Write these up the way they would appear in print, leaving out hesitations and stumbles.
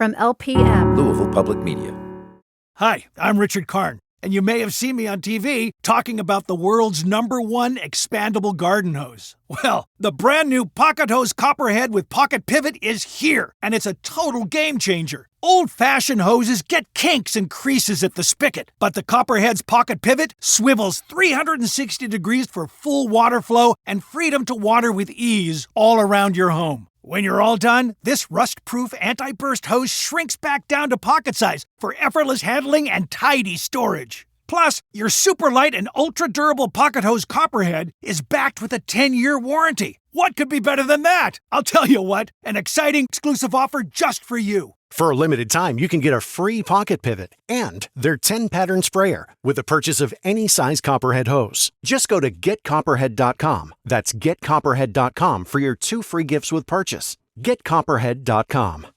From LPM, Louisville Public Media. Hi, I'm Richard Karn, and you may have seen me on TV talking about the world's #1 expandable garden hose. Well, the brand new Pocket Hose Copperhead with Pocket Pivot is here, and it's a total game changer. Old-fashioned hoses get kinks and creases at the spigot, but the Copperhead's Pocket Pivot swivels 360 degrees for full water flow and freedom to water with ease all around your home. When you're all done, this rust-proof anti-burst hose shrinks back down to pocket size for effortless handling and tidy storage. Plus, your super light and ultra-durable Pocket Hose Copperhead is backed with a 10-year warranty. What could be better than that? I'll tell you what, an exciting exclusive offer just for you. For a limited time, you can get a free Pocket Pivot and their 10-pattern sprayer with the purchase of any size Copperhead hose. Just go to getcopperhead.com. That's getcopperhead.com for your 2 free gifts with purchase. Getcopperhead.com.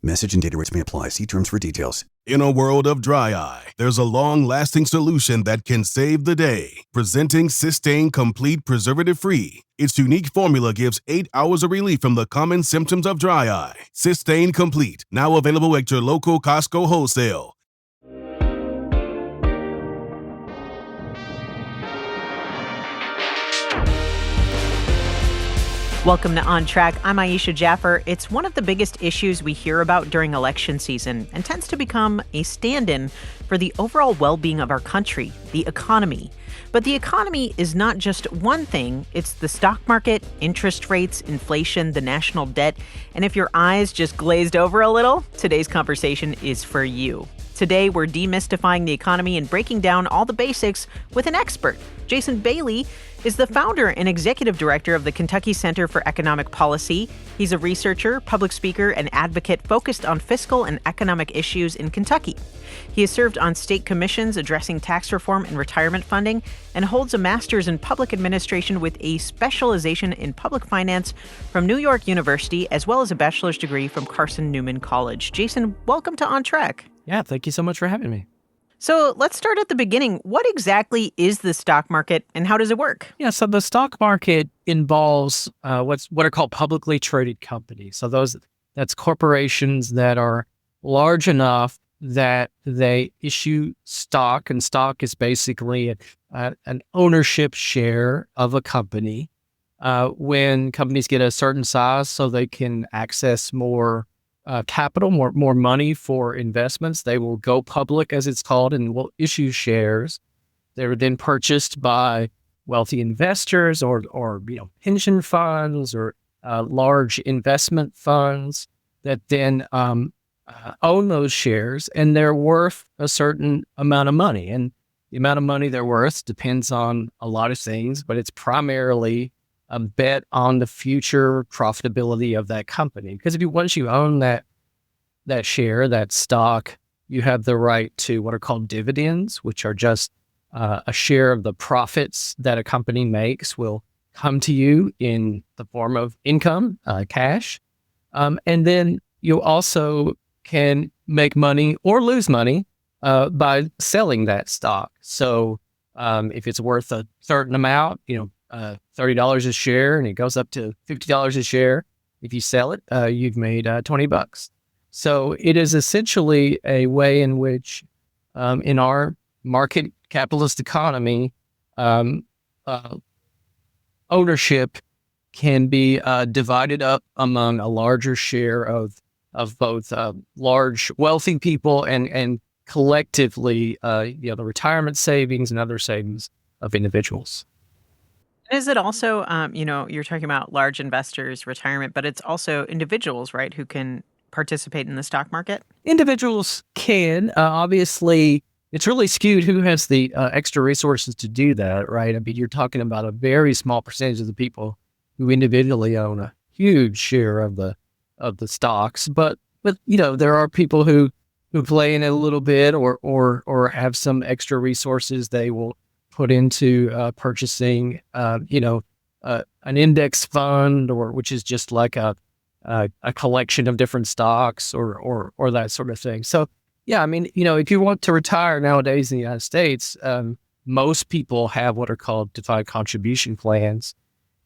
Message and data rates may apply. See terms for details. In a world of dry eye, there's a long-lasting solution that can save the day. Presenting Systane Complete Preservative-Free. Its unique formula gives 8 hours of relief from the common symptoms of dry eye. Systane Complete, now available at your local Costco wholesale. Welcome to On Track. I'm Aisha Jaffer. It's one of the biggest issues we hear about during election season and tends to become a stand-in for the overall well-being of our country, the economy. But the economy is not just one thing. It's the stock market, interest rates, inflation, the national debt. And if your eyes just glazed over a little, today's conversation is for you. Today, we're demystifying the economy and breaking down all the basics with an expert. Jason Bailey is the founder and executive director of the Kentucky Center for Economic Policy. He's a researcher, public speaker, and advocate focused on fiscal and economic issues in Kentucky. He has served on state commissions addressing tax reform and retirement funding and holds a master's in public administration with a specialization in public finance from New York University, as well as a bachelor's degree from Carson Newman College. Jason, welcome to On Track. Yeah, thank you so much for having me. So let's start at the beginning. What exactly is the stock market and how does it work? Yeah, so the stock market involves what are called publicly traded companies. So that's corporations that are large enough that they issue stock, and stock is basically an ownership share of a company. When companies get a certain size, so they can access more capital, more money for investments, they will go public, as it's called, and will issue shares. They're then purchased by wealthy investors or pension funds or large investment funds that then own those shares, and they're worth a certain amount of money. And the amount of money they're worth depends on a lot of things, but it's primarily a bet on the future profitability of that company. Because once you own that share, that stock, you have the right to what are called dividends, which are just a share of the profits that a company makes will come to you in the form of income, cash. And then you also can make money or lose money by selling that stock. So if it's worth a certain amount, $30 a share, and it goes up to $50 a share. If you sell it, you've made $20. So it is essentially a way in which, in our market capitalist economy, ownership can be divided up among a larger share of both large wealthy people and collectively, the retirement savings and other savings of individuals. Is it also, you're talking about large investors, retirement, but it's also individuals, right, who can participate in the stock market? Individuals can. Obviously, it's really skewed who has the extra resources to do that, right? I mean, you're talking about a very small percentage of the people who individually own a huge share of the stocks. But there are people who play in it a little bit or have some extra resources they will put into purchasing, an index fund, or which is just like a collection of different stocks or that sort of thing. So, yeah, I mean, if you want to retire nowadays in the United States, most people have what are called defined contribution plans.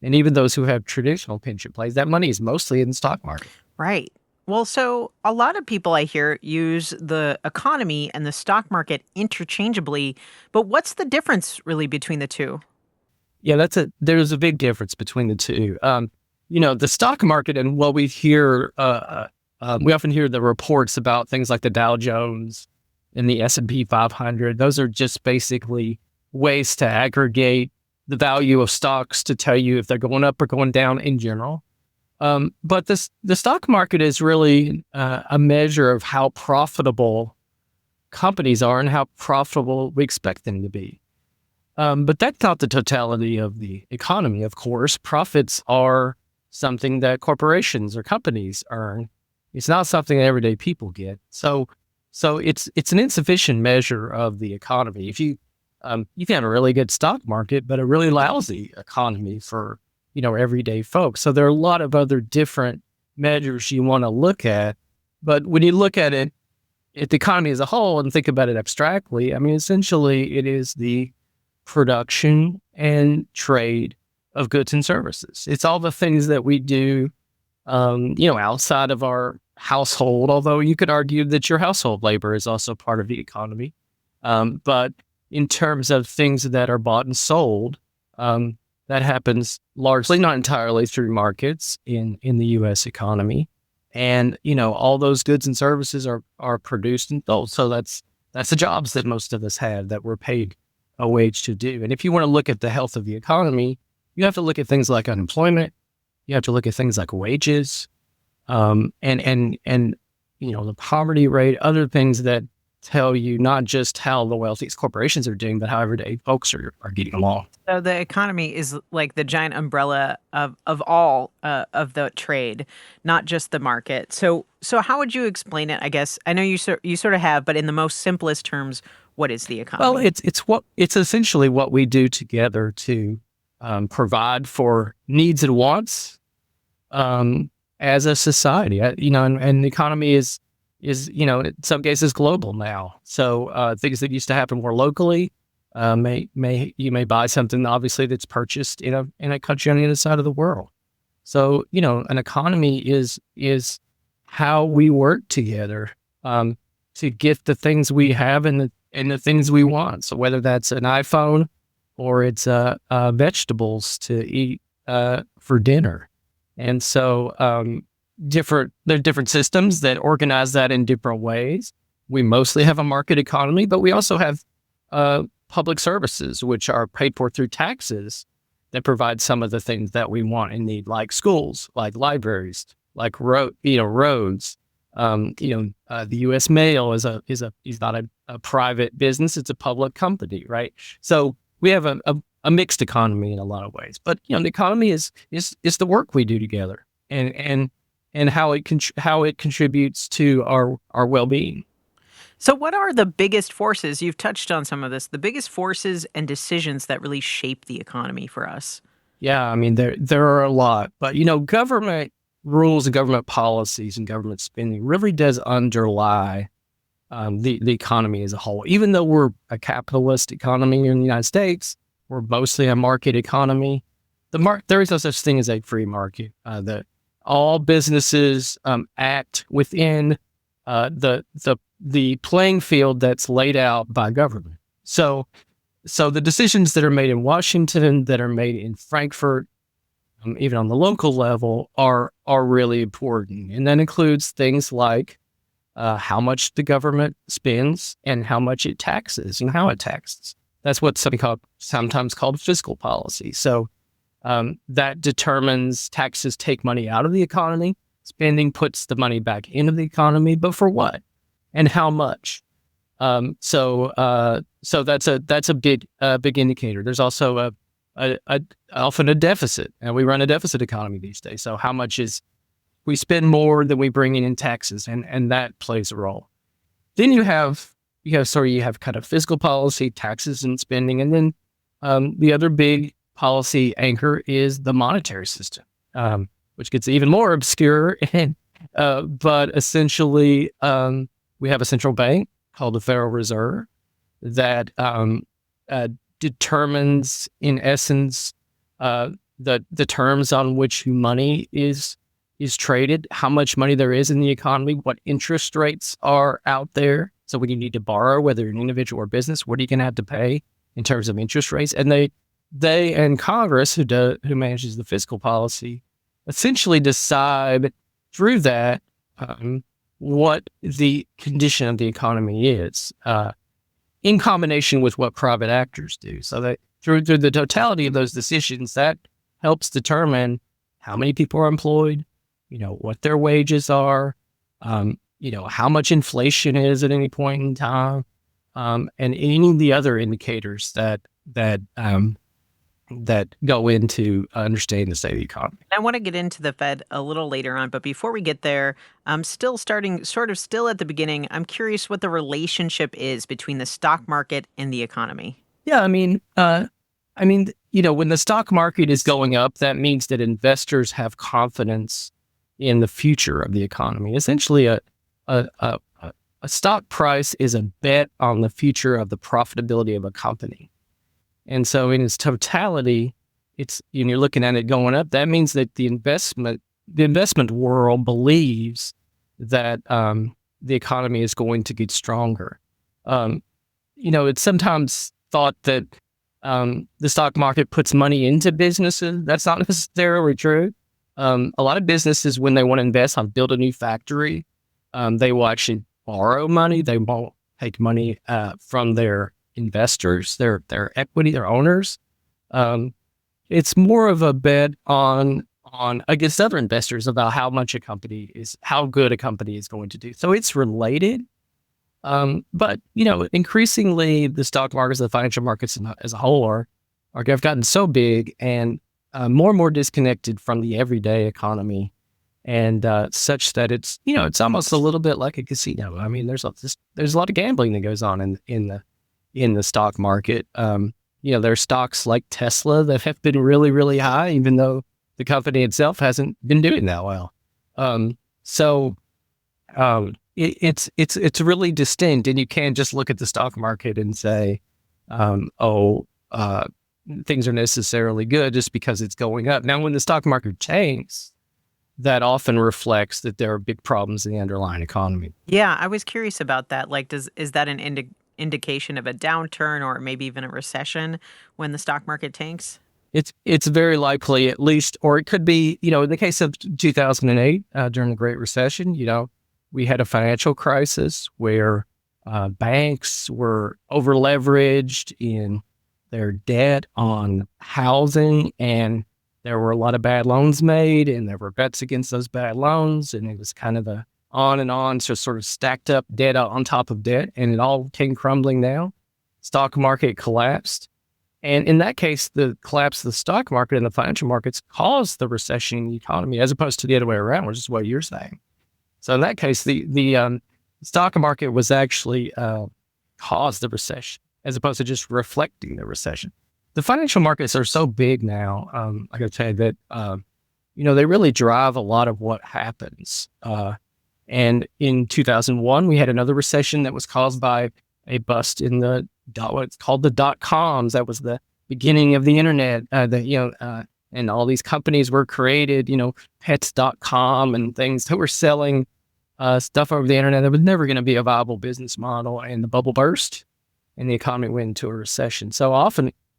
And even those who have traditional pension plans, that money is mostly in the stock market. Right. Well, so a lot of people I hear use the economy and the stock market interchangeably, but what's the difference really between the two? Yeah, there's a big difference between the two. The stock market and what we hear, we often hear the reports about things like the Dow Jones and the S&P 500. Those are just basically ways to aggregate the value of stocks to tell you if they're going up or going down in general. But the stock market is really a measure of how profitable companies are and how profitable we expect them to be. But that's not the totality of the economy, of course. Profits are something that corporations or companies earn. It's not something that everyday people get. So it's an insufficient measure of the economy. If you can have a really good stock market, but a really lousy economy for everyday folks. So there are a lot of other different measures you want to look at. But when you look at it, at the economy as a whole and think about it abstractly, I mean, essentially it is the production and trade of goods and services. It's all the things that we do, outside of our household, although you could argue that your household labor is also part of the economy. But in terms of things that are bought and sold, that happens largely, not entirely, through markets in the U.S. economy. And, all those goods and services are produced and sold. So that's the jobs that most of us have that we're paid a wage to do. And if you want to look at the health of the economy, you have to look at things like unemployment. You have to look at things like wages, and the poverty rate, other things that tell you not just how the wealthiest corporations are doing, but how everyday folks are getting along. So the economy is like the giant umbrella of all of the trade, not just the market. So how would you explain it? I guess I know you sort of have, but in the most simplest terms, what is the economy? Well, it's essentially what we do together to provide for needs and wants as a society. And the economy is in some cases global now. So things that used to happen more locally, you may buy something obviously that's purchased in a country on the other side of the world. So an economy is how we work together to get the things we have and the things we want. So whether that's an iPhone or it's vegetables to eat for dinner, and so there are different systems that organize that in different ways. We mostly have a market economy, but we also have public services, which are paid for through taxes that provide some of the things that we want and need, like schools, like libraries, like roads. The U.S. Mail is not a private business; it's a public company, right? So we have a mixed economy in a lot of ways. But the economy is the work we do together, and how it contributes to our well-being. So what are the biggest forces? You've touched on some of this. The biggest forces and decisions that really shape the economy for us. Yeah, I mean there are a lot, but government rules and government policies and government spending really does underlie the economy as a whole. Even though we're a capitalist economy here in the United States, we're mostly a market economy. There is no such thing as a free market. That all businesses act within the playing field that's laid out by government. So the decisions that are made in Washington, that are made in Frankfurt, even on the local level, are really important, and that includes things like how much the government spends and how much it taxes and how it taxes. That's what's sometimes called fiscal policy. So that determines taxes take money out of the economy, spending puts the money back into the economy, but for what and how much? So that's a big indicator. There's also often a deficit, and we run a deficit economy these days. So how much we spend more than we bring in taxes, and that plays a role. Then you have kind of fiscal policy, taxes and spending, and then the other big policy anchor is the monetary system, which gets even more obscure. But essentially, we have a central bank called the Federal Reserve that determines, in essence, the terms on which money is is traded, how much money there is in the economy, what interest rates are out there. So when you need to borrow, whether you're an individual or business, what are you going to have to pay in terms of interest rates? And they and Congress, who manages the fiscal policy, essentially decide through that what the condition of the economy is, in combination with what private actors do. So that through the totality of those decisions, that helps determine how many people are employed, what their wages are, how much inflation is at any point in time, and any of the other indicators that go into understanding the state of the economy. I want to get into the Fed a little later on, but before we get there, I'm still at the beginning. I'm curious what the relationship is between the stock market and the economy. Yeah, when the stock market is going up, that means that investors have confidence in the future of the economy. Essentially, a stock price is a bet on the future of the profitability of a company. And so in its totality, you're looking at it going up. That means that the investment world believes that the economy is going to get stronger. It's sometimes thought that the stock market puts money into businesses. That's not necessarily true. A lot of businesses, when they want to invest on build a new factory, they will actually borrow money. They won't take money from their investors, their equity, their owners. It's more of a bet on against other investors about how good a company is going to do. So it's related. But increasingly the stock markets, the financial markets as a whole have gotten so big and more disconnected from the everyday economy, and such that it's almost a little bit like a casino. I mean, there's a lot of gambling that goes on in the stock market. There's stocks like Tesla that have been really, really high, even though the company itself hasn't been doing that well. It's really distinct, and you can't just look at the stock market and say, things are necessarily good just because it's going up. Now, when the stock market tanks, that often reflects that there are big problems in the underlying economy. Yeah, I was curious about that. Like, is that an indication of a downturn or maybe even a recession when the stock market tanks? It's very likely, at least, or it could be, in the case of 2008, during the Great Recession, we had a financial crisis where banks were over-leveraged in their debt on housing, and there were a lot of bad loans made, and there were bets against those bad loans, and it was kind of a on and on, so sort of stacked up debt on top of debt, and it all came crumbling down. Stock market collapsed. And in that case, the collapse of the stock market and the financial markets caused the recession in the economy, as opposed to the other way around, which is what you're saying. So in that case, the stock market was actually caused the recession, as opposed to just reflecting the recession. The financial markets are so big now, I got to tell you that, they really drive a lot of what happens. And in 2001, we had another recession that was caused by a bust in what's called the dot-coms. That was the beginning of the internet, and all these companies were created, pets.com and things that were selling stuff over the internet that was never going to be a viable business model. And the bubble burst and the economy went into a recession. So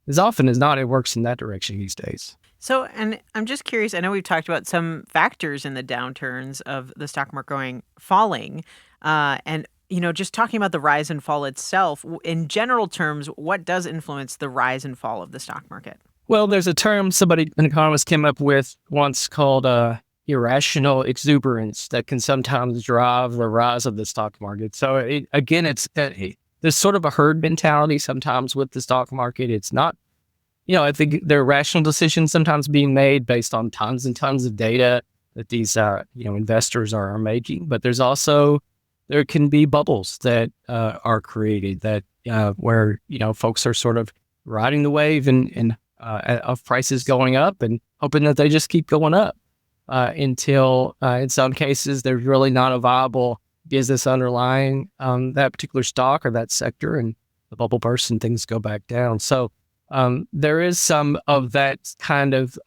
as often as not, it works in that direction these days. So, and I'm just curious, I know we've talked about some factors in the downturns of the stock market falling, and just talking about the rise and fall itself, in general terms, what does influence the rise and fall of the stock market? Well, there's a term an economist came up with once called irrational exuberance that can sometimes drive the rise of the stock market. So there's sort of a herd mentality sometimes with the stock market. It's not, I think there are rational decisions sometimes being made based on tons and tons of data that these, investors are making. But there can be bubbles that are created that where, folks are sort of riding the wave and of prices going up and hoping that they just keep going up until in some cases there's really not a viable business underlying that particular stock or that sector, and the bubble bursts and things go back down. So there is some of that kind of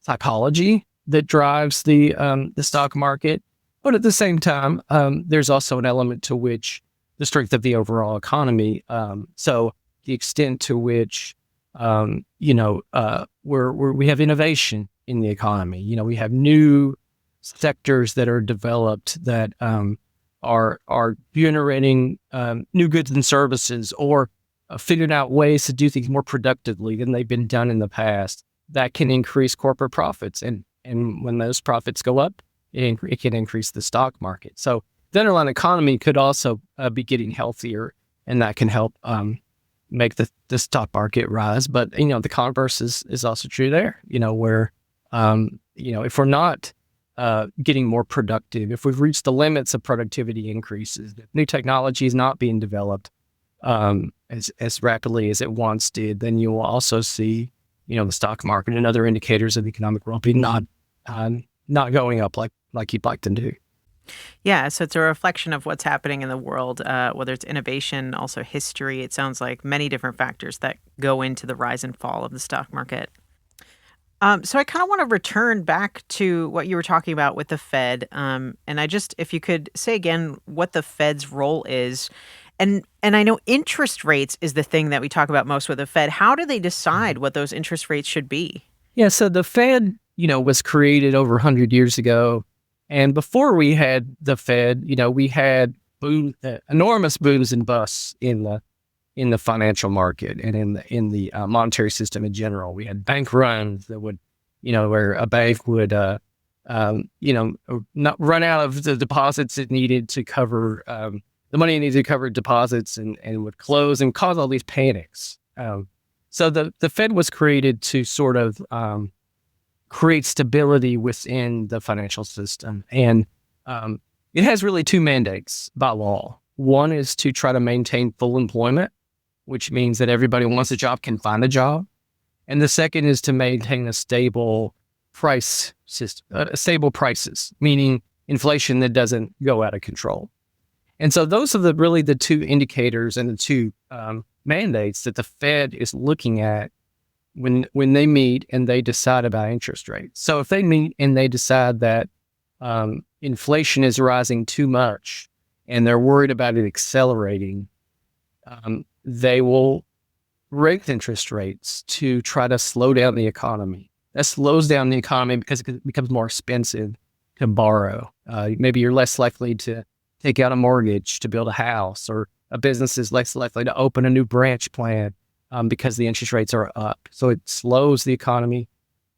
psychology that drives the stock market. But at the same time, there's also an element to which the strength of the overall economy. So the extent to which, we have innovation in the economy. We have new sectors that are developed that are generating new goods and services, or figuring out ways to do things more productively than they've been done in the past. That can increase corporate profits, and when those profits go up, it can increase the stock market. So the underlying economy could also be getting healthier, and that can help make the stock market rise. But the converse is also true there. Where if we're not getting more productive, if we've reached the limits of productivity increases, if new technology is not being developed as rapidly as it once did, then you will also see the stock market and other indicators of economic well-being not going up like you'd like to do. Yeah, so it's a reflection of what's happening in the world, whether it's innovation, also history. It sounds like many different factors that go into the rise and fall of the stock market. So I kind of want to return back to what you were talking about with the Fed. And if you could say again what the Fed's role is. And I know interest rates is the thing that we talk about most with the Fed. How do they decide what those interest rates should be? Yeah, so the Fed, was created over 100 years ago. And before we had the Fed, we had enormous booms and busts in the financial market and in the monetary system in general. We had bank runs that would, where a bank would, not run out of the deposits it needed to cover the money it needed to cover deposits, and would close and cause all these panics. So the Fed was created to sort of create stability within the financial system. And it has really two mandates by law. One is to try to maintain full employment, which means that everybody who wants a job can find a job. And the second is to maintain a stable price system, stable prices, meaning inflation that doesn't go out of control. And so those are really the two indicators and the two mandates that the Fed is looking at when they meet and they decide about interest rates. So if they meet and they decide that inflation is rising too much and they're worried about it accelerating, they will raise interest rates to try to slow down the economy. That slows down the economy because it becomes more expensive to borrow. Maybe you're less likely to take out a mortgage to build a house, or a business is less likely to open a new branch plant because the interest rates are up. So it slows the economy,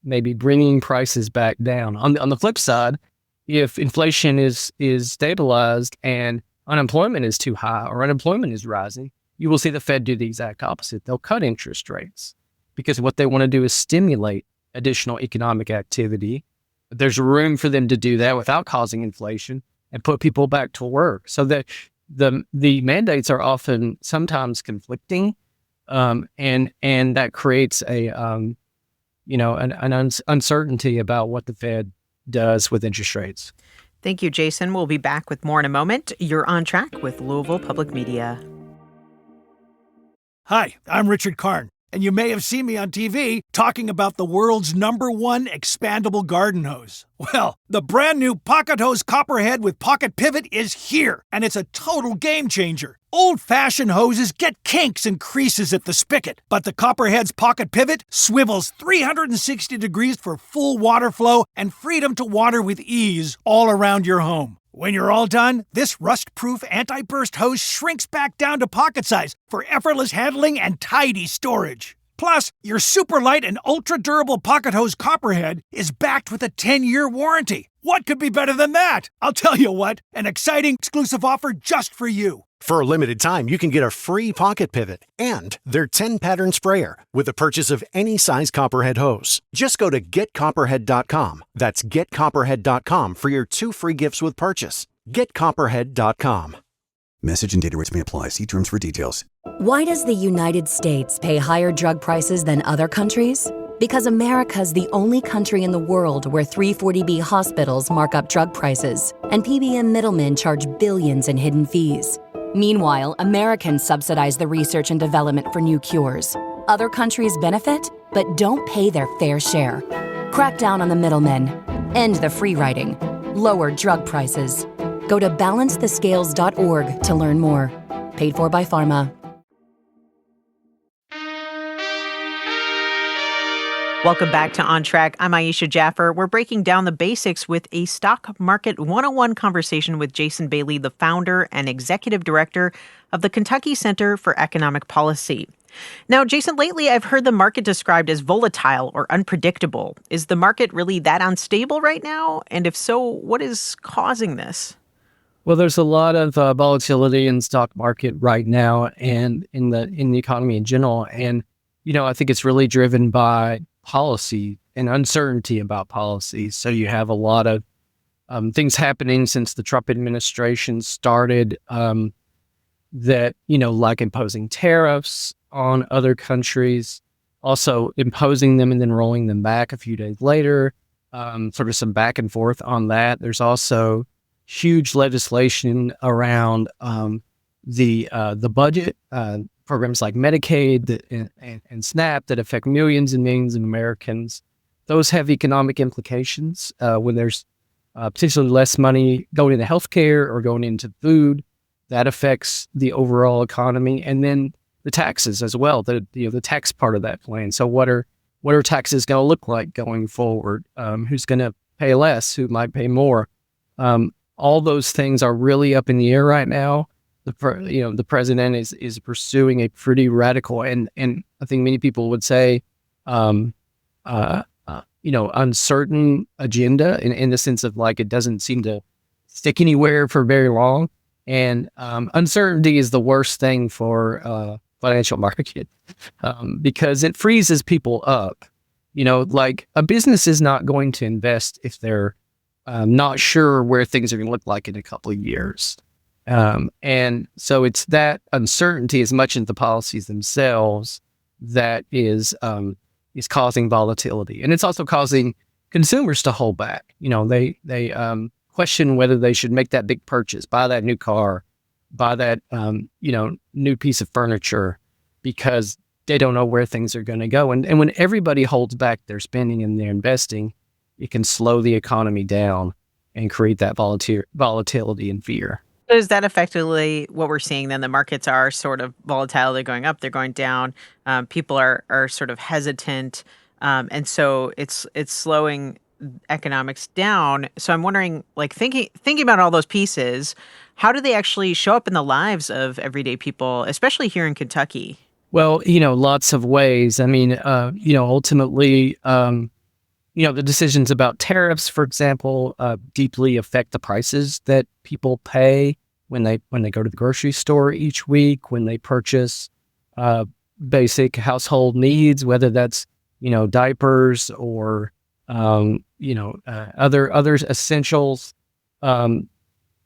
maybe bringing prices back down. On the flip side, if inflation is stabilized and unemployment is too high or unemployment is rising, you will see the Fed do the exact opposite. They'll cut interest rates because what they want to do is stimulate additional economic activity. There's room for them to do that without causing inflation and put people back to work. So that the mandates are often sometimes conflicting, and that creates an uncertainty about what the Fed does with interest rates. Thank you, Jason. We'll be back with more in a moment. You're on track with Louisville Public Media. Hi, I'm Richard Karn, and you may have seen me on TV talking about the world's #1 expandable garden hose. Well, the brand new Pocket Hose Copperhead with Pocket Pivot is here, and it's a total game changer. Old-fashioned hoses get kinks and creases at the spigot, but the Copperhead's Pocket Pivot swivels 360 degrees for full water flow and freedom to water with ease all around your home. When you're all done, this rust-proof anti-burst hose shrinks back down to pocket size for effortless handling and tidy storage. Plus, your super light and ultra-durable Pocket Hose Copperhead is backed with a 10-year warranty. What could be better than that? I'll tell you what, an exciting exclusive offer just for you. For a limited time, you can get a free pocket pivot and their 10-pattern sprayer with the purchase of any size Copperhead hose. Just go to getcopperhead.com. That's getcopperhead.com for your 2 free gifts with purchase. Getcopperhead.com. Message and data rates may apply. See terms for details. Why does the United States pay higher drug prices than other countries? Because America's the only country in the world where 340B hospitals mark up drug prices and PBM middlemen charge billions in hidden fees. Meanwhile, Americans subsidize the research and development for new cures. Other countries benefit, but don't pay their fair share. Crack down on the middlemen. End the free riding. Lower drug prices. Go to balancethescales.org to learn more. Paid for by Pharma. Welcome back to On Track. I'm Aisha Jaffer. We're breaking down the basics with a Stock Market 101 conversation with Jason Bailey, the founder and executive director of the Kentucky Center for Economic Policy. Now, Jason, lately I've heard the market described as volatile or unpredictable. Is the market really that unstable right now? And if so, what is causing this? Well, there's a lot of volatility in the stock market right now and in the economy in general. And, I think it's really driven by policy and uncertainty about policy. So you have a lot of things happening since the Trump administration started that, like imposing tariffs on other countries, also imposing them and then rolling them back a few days later, sort of some back and forth on that. There's also huge legislation around the budget, programs like Medicaid and SNAP that affect millions and millions of Americans. Those have economic implications when there's potentially less money going into healthcare or going into food. That affects the overall economy, and then the taxes as well. The tax part of that plan. So what are taxes going to look like going forward? Who's going to pay less? Who might pay more? All those things are really up in the air right now. The president is pursuing a pretty radical and I think many people would say, uncertain agenda in the sense of like it doesn't seem to stick anywhere for very long. And uncertainty is the worst thing for financial market because it freezes people up. Like a business is not going to invest if they're not sure where things are going to look like in a couple of years. And so it's that uncertainty as much as the policies themselves that is causing volatility. And it's also causing consumers to hold back. They question whether they should make that big purchase, buy that new car, buy that, new piece of furniture, because they don't know where things are going to go. And when everybody holds back their spending and their investing, it can slow the economy down and create that volatility and fear. So is that effectively what we're seeing then? The markets are sort of volatile. They're going up, they're going down. People are sort of hesitant. And so it's slowing economics down. So I'm wondering, like thinking about all those pieces, how do they actually show up in the lives of everyday people, especially here in Kentucky? Well, lots of ways. I mean, ultimately, the decisions about tariffs, for example, deeply affect the prices that people pay when they go to the grocery store each week, when they purchase basic household needs, whether that's diapers or other essentials.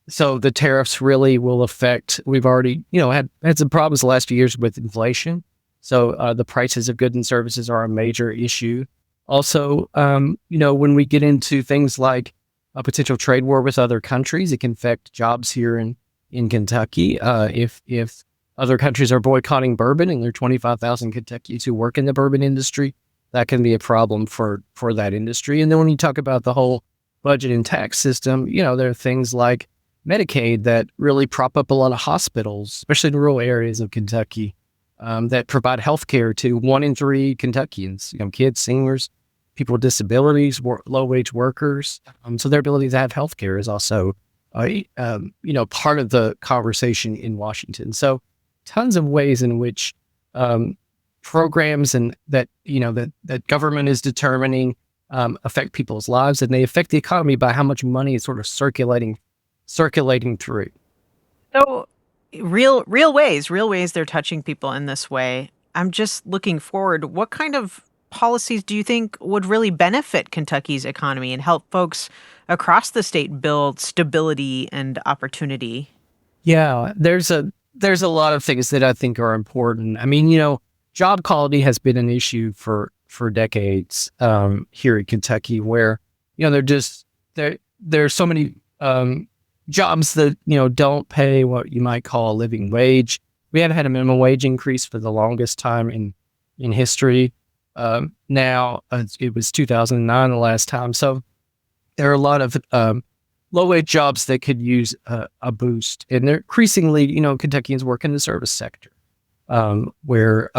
So the tariffs really will affect. We've already had some problems the last few years with inflation. So the prices of goods and services are a major issue. Also, when we get into things like a potential trade war with other countries, it can affect jobs here in Kentucky. If other countries are boycotting bourbon and there are 25,000 Kentuckians who work in the bourbon industry, that can be a problem for that industry. And then when you talk about the whole budget and tax system, there are things like Medicaid that really prop up a lot of hospitals, especially in rural areas of Kentucky, that provide health care to 1 in 3 Kentuckians, kids, seniors, people with disabilities, low-wage workers. So their ability to have health care is also, part of the conversation in Washington. So tons of ways in which programs and that government is determining affect people's lives, and they affect the economy by how much money is sort of circulating through. So real ways they're touching people in this way. I'm just looking forward. What kind of policies do you think would really benefit Kentucky's economy and help folks across the state build stability and opportunity? Yeah, there's a lot of things that I think are important. I mean, job quality has been an issue for decades here in Kentucky, where there's so many jobs that don't pay what you might call a living wage. We haven't had a minimum wage increase for the longest time in history. Now it was 2009 the last time. So there are a lot of low-wage jobs that could use a boost. And they're increasingly, Kentuckians work in the service sector, where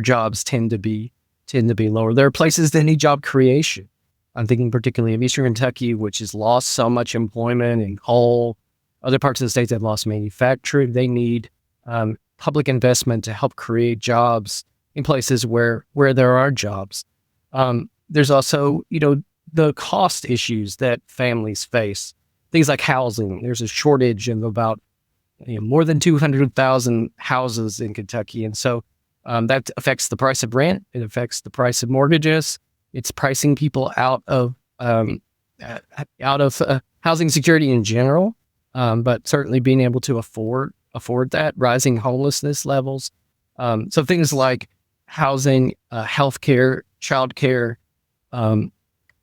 jobs tend to be lower. There are places that need job creation. I'm thinking particularly of Eastern Kentucky, which has lost so much employment in coal. Other parts of the state that have lost manufacturing. They need public investment to help create jobs in places where there are jobs. There's also, the cost issues that families face. Things like housing. There's a shortage of about more than 200,000 houses in Kentucky. And so that affects the price of rent. It affects the price of mortgages. It's pricing people out of housing security in general, but certainly being able to afford that, rising homelessness levels. So things like housing, healthcare, childcare,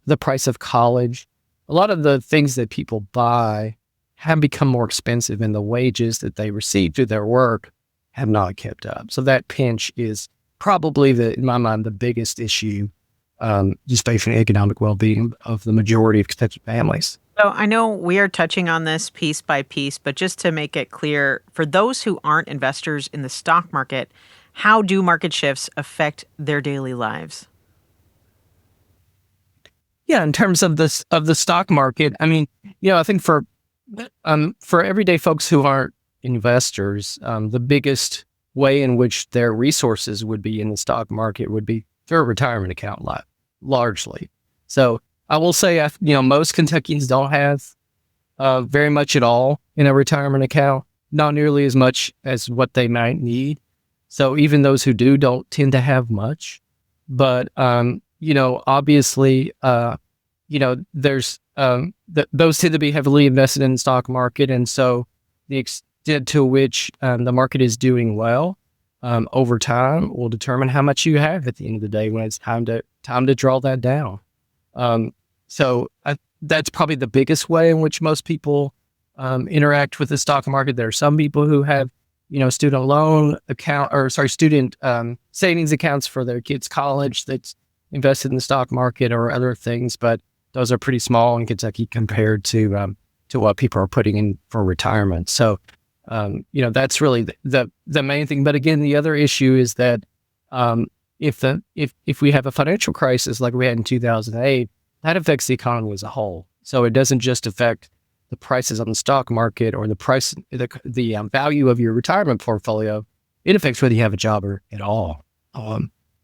the price of college, a lot of the things that people buy have become more expensive, and the wages that they receive through their work have not kept up. So that pinch is probably, in my mind, the biggest issue, just facing the economic well-being of the majority of Kentucky families. So I know we are touching on this piece by piece, but just to make it clear, for those who aren't investors in the stock market, how do market shifts affect their daily lives? Yeah, in terms of the stock market, I mean, I think for everyday folks who aren't investors, the biggest way in which their resources would be in the stock market would be through a retirement account, largely. So I will say, most Kentuckians don't have very much at all in a retirement account, not nearly as much as what they might need. So even those who do don't tend to have much. But, obviously, there's those tend to be heavily invested in the stock market. And so the extent to which the market is doing well over time will determine how much you have at the end of the day when it's time to draw that down. So that's probably the biggest way in which most people interact with the stock market. There are some people who have, student loan student savings accounts for their kids' college that's invested in the stock market or other things, but those are pretty small in Kentucky compared to what people are putting in for retirement. So, that's really the main thing. But again, the other issue is that if we have a financial crisis like we had in 2008, that affects the economy as a whole. So it doesn't just affect the prices on the stock market or the value of your retirement portfolio. It affects whether you have a job or at all.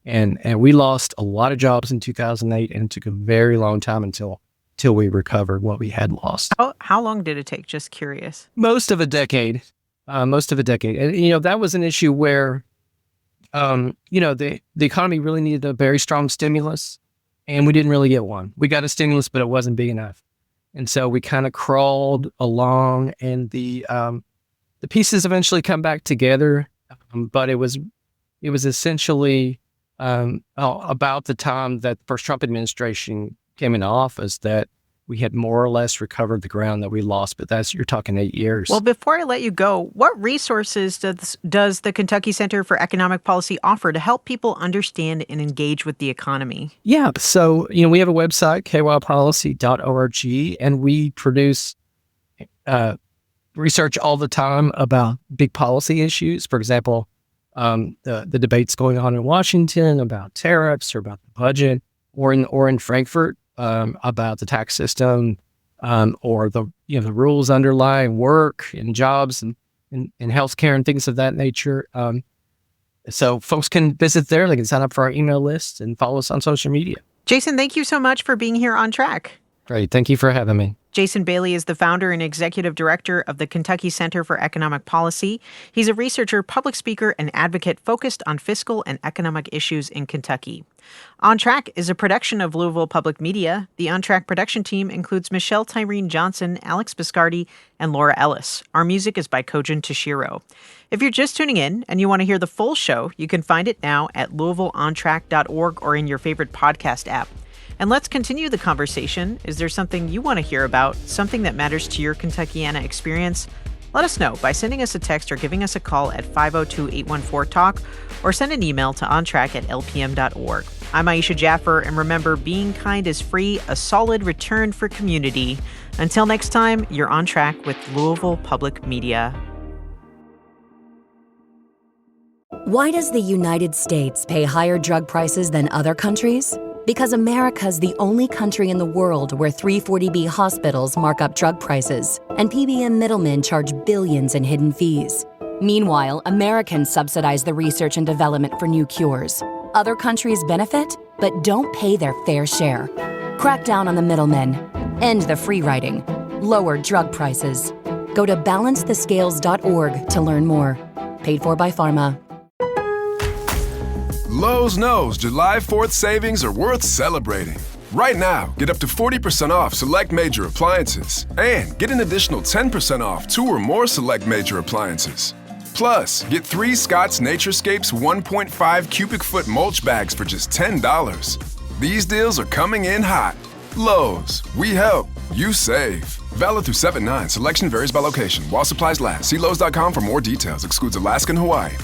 And we lost a lot of jobs in 2008, and it took a very long time until we recovered what we had lost. How long did it take? Just curious. Most of a decade. And, that was an issue where, the economy really needed a very strong stimulus, and we didn't really get one. We got a stimulus, but it wasn't big enough. And so we kind of crawled along, and the pieces eventually come back together. But it was essentially about the time that the first Trump administration came into office that we had more or less recovered the ground that we lost. But you're talking 8 years. Well, before I let you go, what resources does the Kentucky Center for Economic Policy offer to help people understand and engage with the economy? Yeah. So, we have a website, kypolicy.org, and we produce research all the time about big policy issues. For example, the debates going on in Washington about tariffs or about the budget, or in Frankfurt about the tax system, or the rules underlying work and jobs and healthcare and things of that nature. So folks can visit there. They can sign up for our email list and follow us on social media. Jason, thank you so much for being here on Track. Great. Thank you for having me. Jason Bailey is the founder and executive director of the Kentucky Center for Economic Policy. He's a researcher, public speaker, and advocate focused on fiscal and economic issues in Kentucky. On Track is a production of Louisville Public Media. The On Track production team includes Michelle Tyreen Johnson, Alex Biscardi, and Laura Ellis. Our music is by Kojin Toshiro. If you're just tuning in and you want to hear the full show, you can find it now at LouisvilleOnTrack.org or in your favorite podcast app. And let's continue the conversation. Is there something you want to hear about, something that matters to your Kentuckiana experience? Let us know by sending us a text or giving us a call at 502-814-TALK, or send an email to ontrack@lpm.org. I'm Aisha Jaffer, and remember, being kind is free, a solid return for community. Until next time, you're on track with Louisville Public Media. Why does the United States pay higher drug prices than other countries? Because America's the only country in the world where 340B hospitals mark up drug prices and PBM middlemen charge billions in hidden fees. Meanwhile, Americans subsidize the research and development for new cures. Other countries benefit, but don't pay their fair share. Crack down on the middlemen. End the free riding. Lower drug prices. Go to balancethescales.org to learn more. Paid for by Pharma. Lowe's knows July 4th savings are worth celebrating. Right now, get up to 40% off select major appliances and get an additional 10% off 2 or more select major appliances. Plus, get 3 Scott's Naturescapes 1.5 cubic foot mulch bags for just $10. These deals are coming in hot. Lowe's, we help, you save. Valid through 7/9. Selection varies by location. While supplies last. See Lowe's.com for more details. Excludes Alaska and Hawaii.